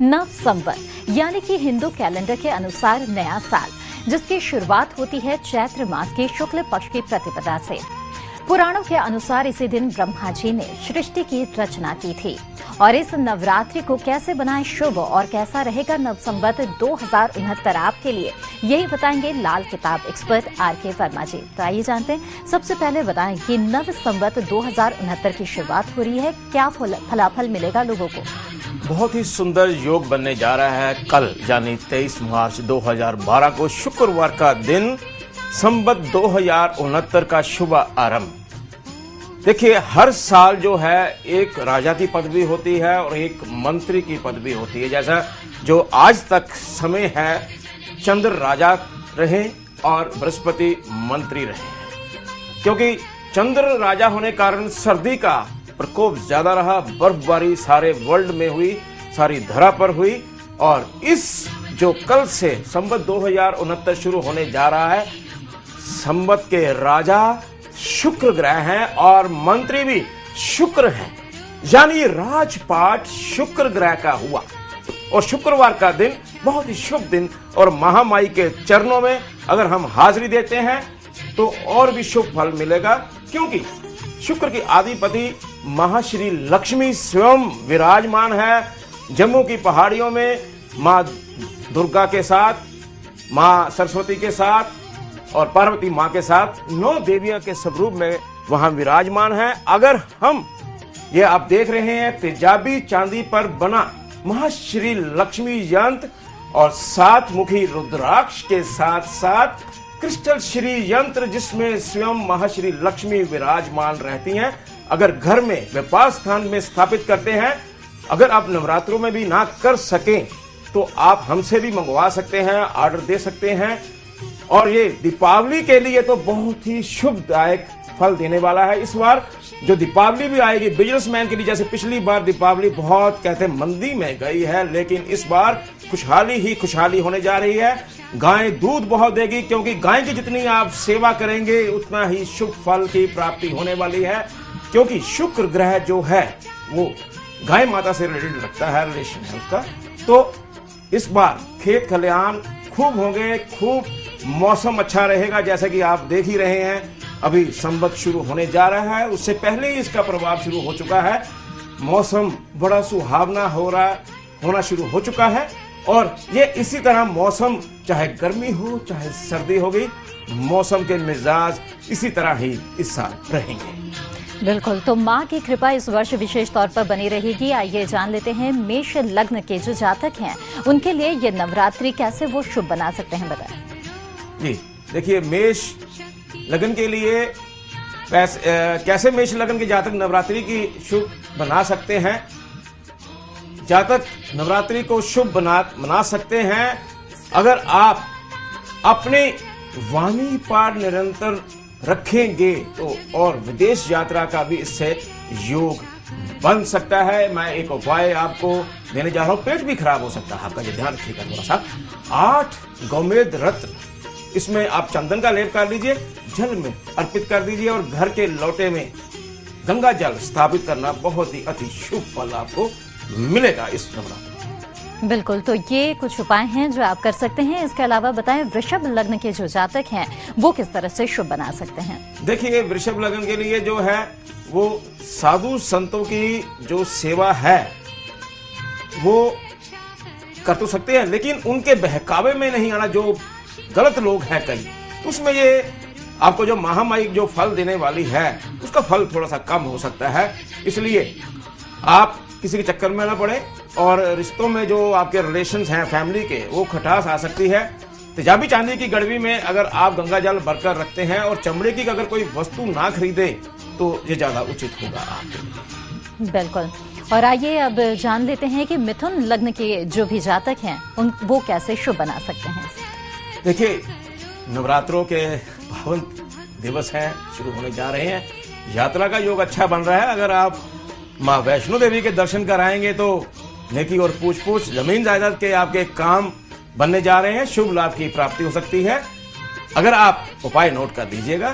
नव संवत यानी कि हिंदू कैलेंडर के अनुसार नया साल, जिसकी शुरुआत होती है चैत्र मास के शुक्ल पक्ष की प्रतिपदा से। पुराणों के अनुसार इसी दिन ब्रह्मा जी ने सृष्टि की रचना की थी। और इस नवरात्रि को कैसे बनाएं शुभ और कैसा रहेगा नव संवत 2069 आपके लिए, यही बताएंगे लाल किताब एक्सपर्ट आर.के. वर्मा जी। तो आइए जानते हैं, सबसे पहले बताएं कि नव संवत 2069 की शुरुआत हो रही है, क्या फलाफल मिलेगा लोगों को? बहुत ही सुंदर योग बनने जा रहा है। कल यानी 23 मार्च 2012 को शुक्रवार का दिन, संवत 2069 का शुभ आरंभ। देखिए, हर साल जो है एक राजा की पदवी होती है और एक मंत्री की पदवी होती है। जैसा जो आज तक समय है, चंद्र राजा रहे और बृहस्पति मंत्री रहे। क्योंकि चंद्र राजा होने के कारण सर्दी का प्रकोप ज्यादा रहा, बर्फबारी सारे वर्ल्ड में हुई, सारी धरा पर हुई। और इस जो कल से संवत 2069 शुरू होने जा रहा है, संवत के राजा शुक्र ग्रह हैं और मंत्री भी शुक्र हैं, यानी राजपाट शुक्र ग्रह का हुआ। और शुक्रवार का दिन बहुत ही शुभ दिन, और महामाई के चरणों में अगर हम हाजिरी देते हैं तो और भी शुभ फल मिलेगा। क्योंकि शुक्र की आदिपति महाश्री लक्ष्मी स्वयं विराजमान है जम्मू की पहाड़ियों में, माँ दुर्गा के साथ, माँ सरस्वती के साथ और पार्वती माँ के साथ 9 देवियों के स्वरूप में वहां विराजमान है। अगर हम ये आप देख रहे हैं तेजाबी चांदी पर बना महाश्री लक्ष्मी यंत्र और 7 मुखी रुद्राक्ष के साथ साथ क्रिस्टल श्री यंत्र, जिसमें स्वयं महाश्री लक्ष्मी विराजमान रहती हैं, अगर घर में व्यापार स्थान में स्थापित करते हैं, अगर आप नवरात्रों में भी ना कर सकें तो आप हमसे भी मंगवा सकते हैं, ऑर्डर दे सकते हैं। और ये दीपावली के लिए तो बहुत ही शुभदायक फल देने वाला है। इस बार जो दीपावली भी आएगी बिजनेसमैन के लिए, जैसे पिछली बार दीपावली बहुत कहते हैं मंदी में गई है, लेकिन इस बार खुशहाली ही खुशहाली होने जा रही है। गाय दूध बहुत देगी, क्योंकि गाय की जितनी आप सेवा करेंगे उतना ही शुभ फल की प्राप्ति होने वाली है। क्योंकि शुक्र ग्रह जो है वो गाय माता से रिलेटेड रखता है, रिलेशन है उसका। तो इस बार खेत खलिहान खूब होंगे, खूब मौसम अच्छा रहेगा। जैसे कि आप देख ही रहे हैं, अभी संवत शुरू होने जा रहा है, उससे पहले ही इसका प्रभाव शुरू हो चुका है। मौसम बड़ा सुहावना होना शुरू हो चुका है। और ये इसी तरह मौसम, चाहे गर्मी हो चाहे सर्दी होगी, मौसम के मिजाज इसी तरह ही इस साल रहेंगे। बिल्कुल, तो माँ की कृपा इस वर्ष विशेष तौर पर बनी रहेगी। आइए जान लेते हैं मेष लग्न के जो जातक हैं उनके लिए ये नवरात्रि कैसे वो शुभ बना सकते हैं, बताएं। जी देखिए, मेष लगन के लिए कैसे मेष लगन के जातक नवरात्रि की शुभ बना सकते हैं। जातक नवरात्रि को शुभ मना सकते हैं अगर आप अपने वाणी पाठ निरंतर रखेंगे तो, और विदेश यात्रा का भी इससे योग बन सकता है। मैं एक उपाय आपको देने जा रहा हूं, पेट भी खराब हो सकता है आपका, ये ध्यान रखिएगा थोड़ा सा। 8 गौमेद रत्न, इसमें आप चंदन का लेप कर लीजिए, जल में अर्पित कर दीजिए और घर के लोटे में गंगा जल स्थापित करना बहुत ही अति शुभ फल आपको मिलेगा इस नवरात्र। बिल्कुल, तो ये कुछ उपाय हैं जो आप कर सकते हैं। इसके अलावा बताएं, वृषभ लग्न के जो जातक हैं वो किस तरह से शुभ बना सकते हैं? देखिए, वृषभ लग्न के लिए जो है वो साधु संतों की जो सेवा है वो कर तो सकते हैं, लेकिन उनके बहकावे में नहीं आना। जो गलत लोग हैं कई, उसमें ये आपको जो महामाई जो फल देने वाली है उसका फल थोड़ा सा कम हो सकता है। इसलिए आप किसी के चक्कर में ना पड़े, और रिश्तों में जो आपके रिलेशंस हैं फैमिली के, वो खटास आ सकती है। तेजाबी चांदी की गड़वी में अगर आप गंगा जल भरकर रखते हैं और चमड़े की अगर कोई वस्तु ना खरीदे तो ये ज्यादा उचित होगा आपके लिए। बिल्कुल, और आइए अब जान लेते हैं कि मिथुन लग्न के जो भी जातक हैं वो कैसे शुभ बना सकते हैं। देखिए, नवरात्रों के पावन दिवस हैं, शुरू होने जा रहे हैं, यात्रा का योग अच्छा बन रहा है। अगर आप माँ वैष्णो देवी के दर्शन कराएंगे तो नेकी और पूछ जमीन जायदाद के आपके काम बनने जा रहे हैं, शुभ लाभ की प्राप्ति हो सकती है। अगर आप उपाय नोट कर दीजिएगा,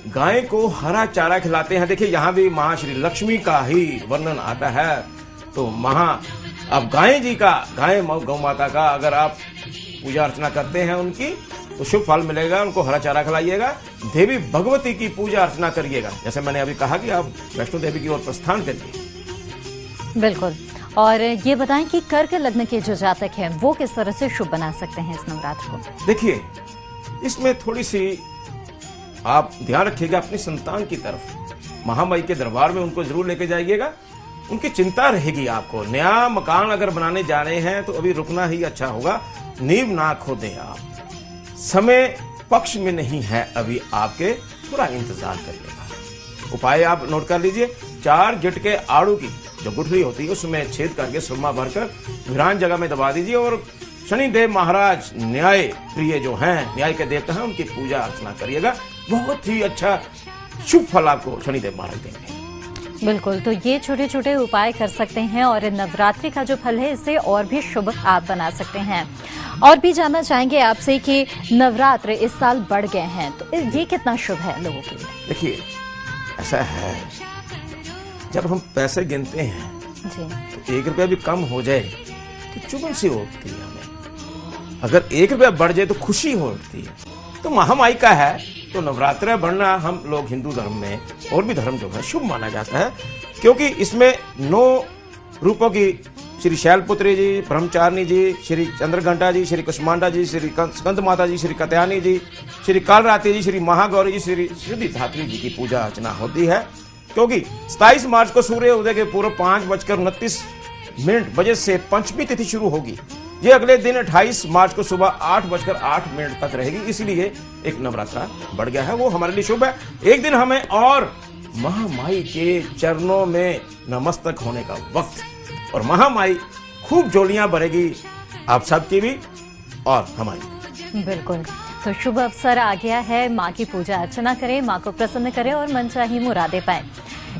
गाय को हरा चारा खिलाते हैं। देखिए, यहाँ भी महाश्री लक्ष्मी का ही वर्णन आता है, तो अब गाय गौ माता का अगर आप पूजा अर्चना करते हैं उनकी तो शुभ फल मिलेगा। उनको हरा चारा खिलाइएगा, देवी भगवती की पूजा अर्चना करिएगा। जैसे मैंने अभी कहा कि आप वैष्णो देवी की ओर प्रस्थान करिए। बिल्कुल। और ये बताएं कि कर्क लग्न के जो जातक हैं वो किस तरह से शुभ बना सकते हैं इस नवरात्र को? देखिए, इसमें थोड़ी सी आप ध्यान रखिएगा अपनी संतान की तरफ। महामाई के दरबार में उनको जरूर लेके जाइएगा। उनकी चिंता रहेगी आपको। नया मकान अगर बनाने जा रहे हैं तो अभी रुकना ही अच्छा होगा, नींव ना खोदें आप। समय पक्ष में नहीं है अभी आपके, थोड़ा इंतजार करिएगा। उपाय आप नोट कर लीजिए। 4 गिट के आड़ू की जो गुठली होती है उसमें छेद करके सुरमा भरकर वीरान जगह में दबा दीजिए और शनिदेव महाराज न्याय प्रिय जो हैं, न्याय के देवता हैं, उनकी पूजा अर्चना करिएगा। बहुत ही अच्छा शुभ फल आपको शनिदेव महाराज देंगे। बिल्कुल, तो ये छोटे छोटे उपाय कर सकते हैं और नवरात्रि का जो फल है इसे और भी शुभ आप बना सकते हैं। और भी जानना चाहेंगे आपसे कि नवरात्र इस साल बढ़ गए हैं, तो ये कितना शुभ है लोगों के लिए? देखिए, ऐसा है, जब हम पैसे गिनते हैं जी, तो 1 रुपया भी कम हो जाए तो चुभन सी होती है हमें। अगर 1 रुपया बढ़ जाए तो खुशी होती है। तो महामाई का है तो नवरात्र बढ़ना हम लोग हिंदू धर्म में और भी धर्म जो है शुभ माना जाता है, क्योंकि इसमें 9 रूपों की श्री शैलपुत्री जी, ब्रह्मचारिणी जी, श्री चंद्रघंटा जी, श्री कुष्मांडा जी, श्री स्कंद माता जी, श्री कत्यायनी जी, श्री कालरात्रि जी, श्री महागौरी जी, श्री सिद्धिदात्री जी की पूजा अर्चना होती है। क्योंकि 27 मार्च को सूर्य उदय के पूर्व 5:29 बजे से पंचमी तिथि शुरू होगी। ये अगले दिन 28 मार्च को सुबह 8:08 तक रहेगी। इसलिए एक नवरात्रा बढ़ गया है, वो हमारे लिए शुभ है। एक दिन हमें और महामाई के चरणों में नमस्तक होने का वक्त, और महामाई खूब जोलियां भरेगी आप सबकी भी और हमारी। बिल्कुल, तो शुभ अवसर आ गया है। माँ की पूजा अर्चना करें, माँ को प्रसन्न करें और मनचाही मुरादें पाएं।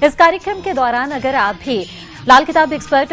इस कार्यक्रम के दौरान अगर आप भी लाल किताब एक्सपर्ट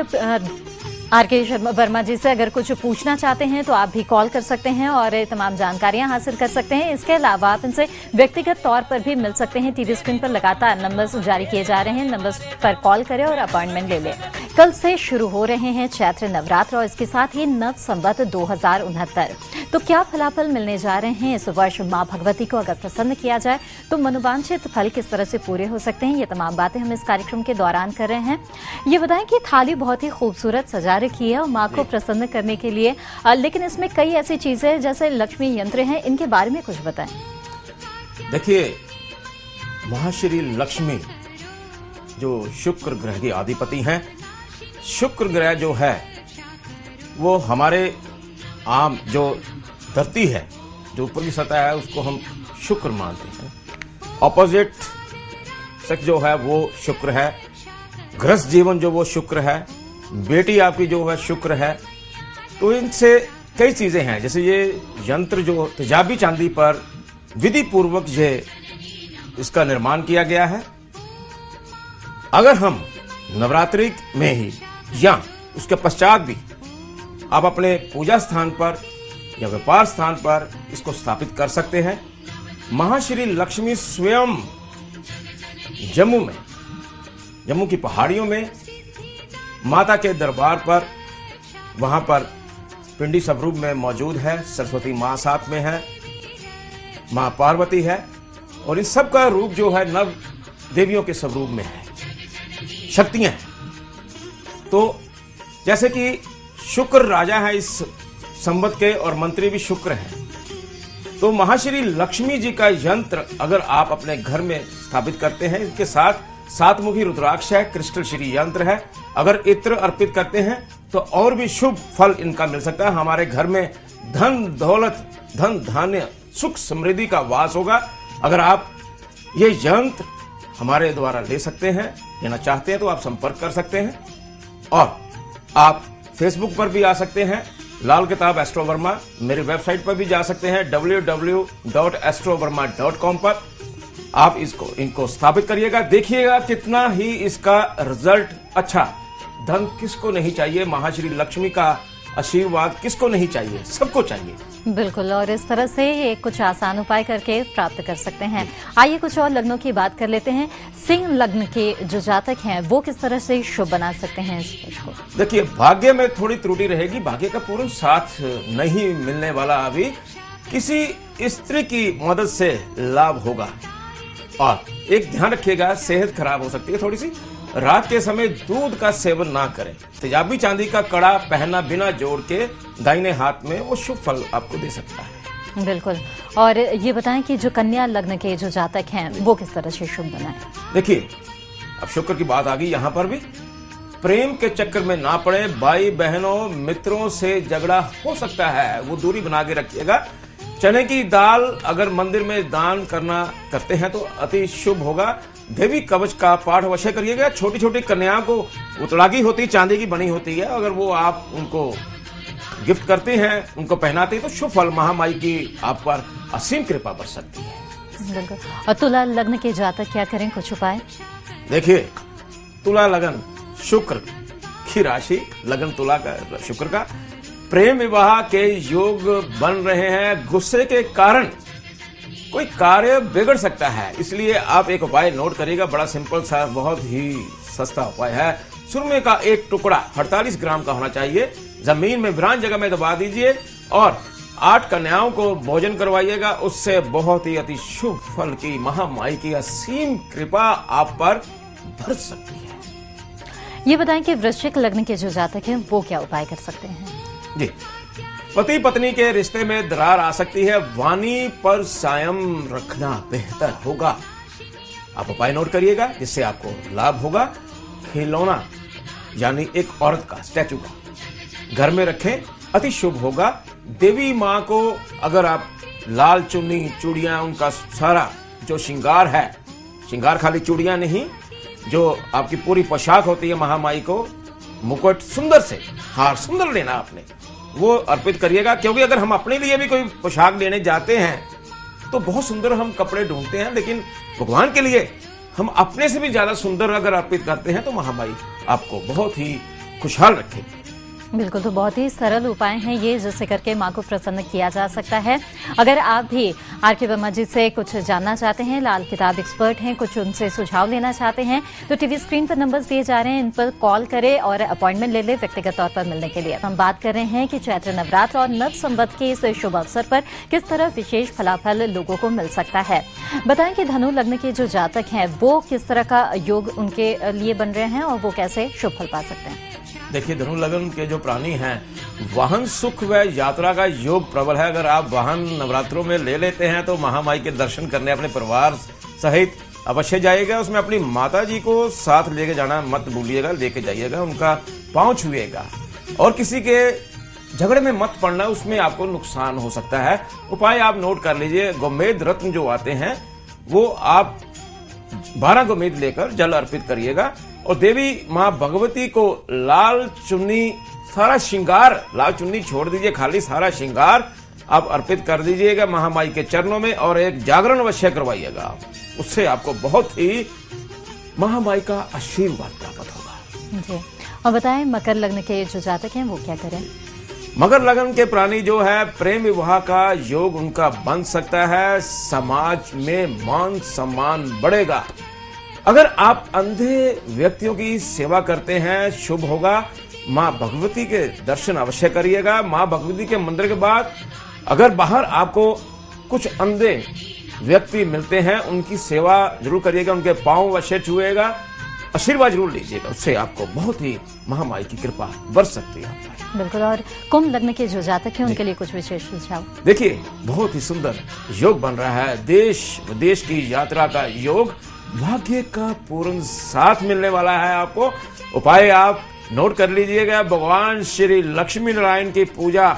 आर.के. वर्मा जी से अगर कुछ पूछना चाहते हैं तो आप भी कॉल कर सकते हैं और तमाम जानकारियां हासिल कर सकते हैं। इसके अलावा आप इनसे व्यक्तिगत तौर पर भी मिल सकते हैं। टीवी स्क्रीन पर लगातार नंबर्स जारी किए जा रहे हैं, नंबर्स पर कॉल करें और अपॉइंटमेंट ले लें। कल से शुरू हो रहे हैं चैत्र नवरात्र और इसके साथ ही नव संवत 2069। तो क्या फलाफल मिलने जा रहे हैं इस वर्ष? माँ भगवती को अगर प्रसन्न किया जाए तो मनोवांछित फल किस तरह से पूरे हो सकते हैं, ये तमाम बातें हम इस कार्यक्रम के दौरान कर रहे हैं। ये बताएं कि थाली बहुत ही खूबसूरत सजा रखी है और माँ को प्रसन्न करने के लिए, लेकिन इसमें कई ऐसी चीजें जैसे लक्ष्मी यंत्र हैं, इनके बारे में कुछ बताएं। देखिए, महाश्री लक्ष्मी जो शुक्र ग्रह के अधिपति हैं, शुक्र ग्रह जो है वो हमारे आम जो धरती है, जो ऊपर की सतह है, उसको हम शुक्र मानते हैं। ऑपोजिट सेक्स जो है वो शुक्र है, गृहस्थ जीवन जो वो शुक्र है, बेटी आपकी जो है शुक्र है। तो इनसे कई चीजें हैं, जैसे ये यंत्र जो तेजाबी चांदी पर विधि पूर्वक ये इसका निर्माण किया गया है। अगर हम नवरात्रि में ही या उसके पश्चात भी आप अपने पूजा स्थान पर या व्यापार स्थान पर इसको स्थापित कर सकते हैं। महाश्री लक्ष्मी स्वयं जम्मू की पहाड़ियों में माता के दरबार पर, वहां पर पिंडी स्वरूप में मौजूद है। सरस्वती माँ साथ में है, माँ पार्वती है, और इन सब का रूप जो है नव देवियों के स्वरूप में है, शक्तियां हैं। तो जैसे कि शुक्र राजा है इस संवत के और मंत्री भी शुक्र हैं, तो महाश्री लक्ष्मी जी का यंत्र अगर आप अपने घर में स्थापित करते हैं, इसके साथ 7 मुखी रुद्राक्ष है, क्रिस्टल श्री यंत्र है, अगर इत्र अर्पित करते हैं तो और भी शुभ फल इनका मिल सकता है। हमारे घर में धन दौलत, धन धान्य, सुख समृद्धि का वास होगा। अगर आप ये यंत्र हमारे द्वारा ले सकते हैं, लेना चाहते हैं, तो आप संपर्क कर सकते हैं। और आप फेसबुक पर भी आ सकते हैं, लाल किताब एस्ट्रो वर्मा। मेरी वेबसाइट पर भी जा सकते हैं www.astrovarma.com पर। आप इनको स्थापित करिएगा, देखिएगा कितना ही इसका रिजल्ट अच्छा। धन किसको नहीं चाहिए, महाश्री लक्ष्मी का आशीर्वाद किसको नहीं चाहिए, सबको चाहिए। बिल्कुल, और इस तरह से ये कुछ आसान उपाय करके प्राप्त कर सकते हैं। आइए कुछ और लग्नों की बात कर लेते हैं। सिंह लग्न के जो जातक हैं वो किस तरह से शुभ बना सकते हैं इस वर्ष को? देखिए, भाग्य में थोड़ी त्रुटि रहेगी, भाग्य का पूर्ण साथ नहीं मिलने वाला। अभी किसी स्त्री की मदद से लाभ होगा। और एक ध्यान रखिएगा, सेहत खराब हो सकती है थोड़ी सी। रात के समय दूध का सेवन ना करें। तेजाबी चांदी का कड़ा पहनना बिना जोड़ के दाहिने हाथ में, वो शुभ फल आपको दे सकता है। बिल्कुल, और ये बताएं कि जो कन्या लग्न के जो जातक हैं वो किस तरह से शुभ बनाएं? देखिए, अब शुक्र की बात आ गई यहाँ पर भी। प्रेम के चक्कर में ना पड़े। भाई बहनों मित्रों से झगड़ा हो सकता है, वो दूरी बना के रखिएगा। चने की दाल अगर मंदिर में दान करते हैं तो अति शुभ होगा। देवी कवच का पाठ अवश्य करिएगा। छोटी छोटी कन्याओं को उतड़ागी होती, चांदी की बनी होती है, अगर वो आप उनको गिफ्ट करते हैं, उनको पहनाते हैं तो शुभ फल महामाई की आप पर असीम कृपा बरस सकती है। बिल्कुल। और तुला लग्न के जातक क्या करें, कुछ उपाय? देखिए, तुला लगन शुक्र की राशि, लगन तुला का शुक्र का, प्रेम विवाह के योग बन रहे हैं। गुस्से के कारण कोई कार्य बिगड़ सकता है, इसलिए आप एक उपाय नोट करिएगा। बड़ा सिंपल सा, बहुत ही सस्ता उपाय है। सुरमे का एक टुकड़ा 48 ग्राम का होना चाहिए, जमीन में वीरान जगह में दबा दीजिए और 8 कन्याओं को भोजन करवाइएगा। उससे बहुत ही अति शुभ फल की महामाई की असीम कृपा आप पर बरस सकती है। ये बताएं कि वृश्चिक लग्न के जो जातक हैं वो क्या उपाय कर सकते हैं? जी, पति पत्नी के रिश्ते में दरार आ सकती है, वाणी पर संयम रखना बेहतर होगा। आप उपाय नोट करिएगा जिससे आपको लाभ होगा। खिलौना यानी एक औरत का स्टैचू का घर में रखें, अति शुभ होगा। देवी माँ को अगर आप लाल चुन्नी, चूड़ियां, उनका सारा जो श्रृंगार है, श्रृंगार खाली चूड़ियां नहीं, जो आपकी पूरी पोशाक होती है महामाई को, मुकुट सुंदर से, हार सुंदर लेना आपने, वो अर्पित करिएगा। क्योंकि अगर हम अपने लिए भी कोई पोशाक लेने जाते हैं तो बहुत सुंदर हम कपड़े ढूंढते हैं, लेकिन भगवान के लिए हम अपने से भी ज्यादा सुंदर अगर अर्पित करते हैं तो महामाई आपको बहुत ही खुशहाल रखेगी। बिल्कुल, तो बहुत ही सरल उपाय हैं ये, जिससे करके माँ को प्रसन्न किया जा सकता है। अगर आप भी आर.के. वर्मा जी से कुछ जानना चाहते हैं, लाल किताब एक्सपर्ट हैं, कुछ उनसे सुझाव लेना चाहते हैं, तो टीवी स्क्रीन पर नंबर्स दिए जा रहे हैं, इन पर कॉल करें और अपॉइंटमेंट ले लें व्यक्तिगत तौर पर मिलने के लिए। हम बात कर रहे हैं कि चैत्र नवरात्र और नव संवत के इस शुभ अवसर पर किस तरह विशेष फलाफल लोगों को मिल सकता है। बताएं कि धनु लग्न के जो जातक हैं वो किस तरह का योग उनके लिए बन रहे हैं और वो कैसे शुभ फल पा सकते हैं। देखिए, धनु लग्न के जो प्राणी हैं, वाहन सुख व यात्रा का योग प्रबल है। अगर आप वाहन नवरात्रों में ले लेते हैं तो महामाई के दर्शन करने अपने परिवार सहित अवश्य जाइएगा। उसमें अपनी माता जी को साथ लेके जाना मत भूलिएगा, लेके जाइएगा, उनका पांव छुइएगा। और किसी के झगड़े में मत पड़ना, उसमें आपको नुकसान हो सकता है। उपाय आप नोट कर लीजिए। गोमेद रत्न जो आते हैं वो आप 12 गोमेद लेकर जल अर्पित करिएगा। और देवी माँ भगवती को लाल चुन्नी, सारा श्रृंगार, लाल चुन्नी छोड़ दीजिए, खाली सारा श्रृंगार आप अर्पित कर दीजिएगा महामाई के चरणों में। और एक जागरण अवश्य करवाइएगा, उससे आपको बहुत ही महामाई का आशीर्वाद प्राप्त होगा। जी, और बताएं मकर लग्न के जो जातक हैं वो क्या करें? मकर लगन के प्राणी जो है, प्रेम विवाह का योग उनका बन सकता है। समाज में मान सम्मान बढ़ेगा। अगर आप अंधे व्यक्तियों की सेवा करते हैं, शुभ होगा। माँ भगवती के दर्शन अवश्य करिएगा। माँ भगवती के मंदिर के बाद अगर बाहर आपको कुछ अंधे व्यक्ति मिलते हैं, उनकी सेवा जरूर करिएगा, उनके पांव अवश्य छुएगा, आशीर्वाद जरूर लीजिएगा। उससे आपको बहुत ही महामाई की कृपा बरस सकती है। बिल्कुल, और कुंभ लग्न के जो जातक हैं उनके लिए कुछ विशेष सुझाव? देखिए, बहुत ही सुंदर योग बन रहा है। देश विदेश की यात्रा का योग, भाग्य का पूर्ण साथ मिलने वाला है आपको। उपाय आप नोट कर लीजिएगा। भगवान श्री लक्ष्मी नारायण की पूजा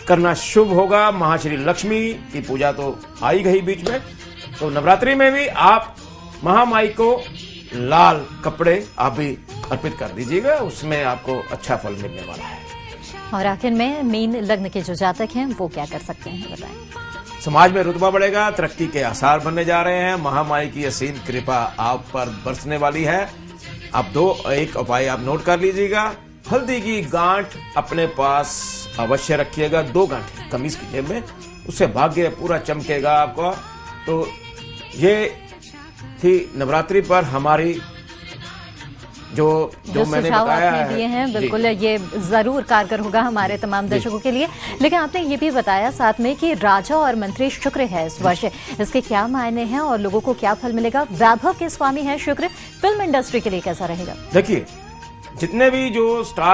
करना शुभ होगा। महाश्री लक्ष्मी की पूजा तो आई गई बीच में, तो नवरात्रि में भी आप महामाई को लाल कपड़े आप भी अर्पित कर दीजिएगा, उसमें आपको अच्छा फल मिलने वाला है। और आखिर में मीन लग्न के जो जातक हैं वो क्या कर सकते हैं, बताएं। समाज में रुतबा बढ़ेगा, तरक्की के आसार बनने जा रहे हैं। महामाई की असीम कृपा आप पर बरसने वाली है। आप एक उपाय आप नोट कर लीजिएगा। हल्दी की गांठ अपने पास अवश्य रखिएगा, 2 गांठें कमीज की जेब में, उससे भाग्य पूरा चमकेगा आपको। तो ये थी नवरात्रि पर हमारी जो मैंने सुझाव बताया आपने दिए हैं, जी। बिल्कुल ये जरूर कारगर होगा हमारे तमाम दर्शकों के लिए। लेकिन आपने ये भी बताया साथ में कि राजा और मंत्री शुक्र है इस वर्ष, इसके क्या मायने हैं और लोगों को क्या फल मिलेगा? वैभव के स्वामी है शुक्र, फिल्म इंडस्ट्री के लिए कैसा रहेगा? देखिए, जितने भी जो स्टार